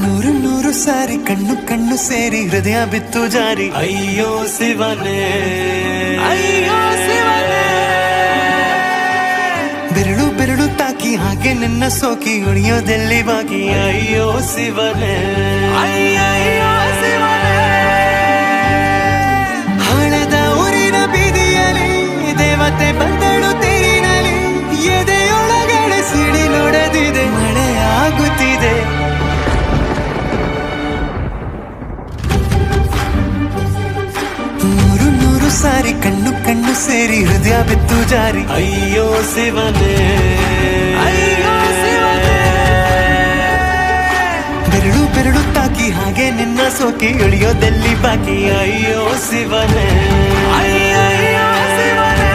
ನೂರು ನೂರು ಸಾರಿ ಕಣ್ಣು ಕಣ್ಣು ಸೇರಿ ಹೃದಯ ಬಿತ್ತು ಜಾರಿ ಅಯ್ಯೋ ಶಿವನೇ ಅಯ್ಯೋ ಶಿವನೇ ಬೆರಳು ಬೆರಳು ತಾಕಿ ಹಾಗೆ ನಿನ್ನ ಸೋಕಿ ಉಳಿಯೋದೆಲ್ಲಿ ಬಾಕಿ ಅಯ್ಯೋ ಶಿವನೇ ಅಯ್ಯಯ್ಯೋ ಶಿವನೇ ಹಣದ ಊರಿನ ಬೀದಿಯಲ್ಲಿ ದೇವತೆ ಬಂದಳು ತೇರಿನಲ್ಲಿ ಎದೆಯೊಳಗಡೆ ಸಿಡಿಲೊಡೆದಿದೆ ಮಳೆ ಆಗುತ್ತಿದೆ ನೂರು ನೂರು ಸಾರಿ ಕಣ್ಣು ಕಣ್ಣು ಸೇರಿ ಹೃದಯ ಬಿತ್ತು ಜಾರಿ ಅಯ್ಯೋ ಶಿವನೇ ಅಯ್ಯೋ ಶಿವನೇ ಬೆರಳು ಬೆರಳು ತಾಕಿ ಹಾಗೆ ನಿನ್ನ ಸೋಕಿ ಇಳಿಯೋದೆಲ್ಲಿ ಬಾಕಿ ಅಯ್ಯೋ ಶಿವನೇ ಅಯ್ಯಯ್ಯೋ ಶಿವನೇ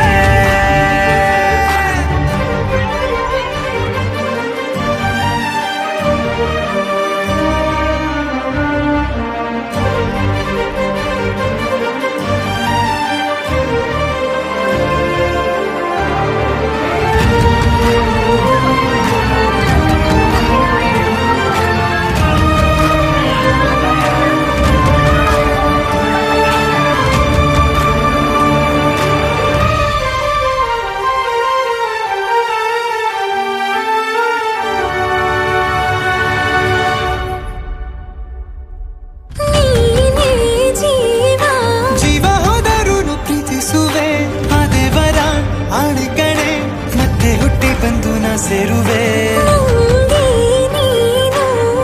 ಸೇರುವೆ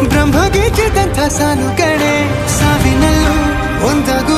ಬ್ರಹ್ಮಗೀಚಿದಂಥ ಸಾಲು ಕಡೆ ಸಾವಿನಲ್ಲೂ ಒಂದಾಗು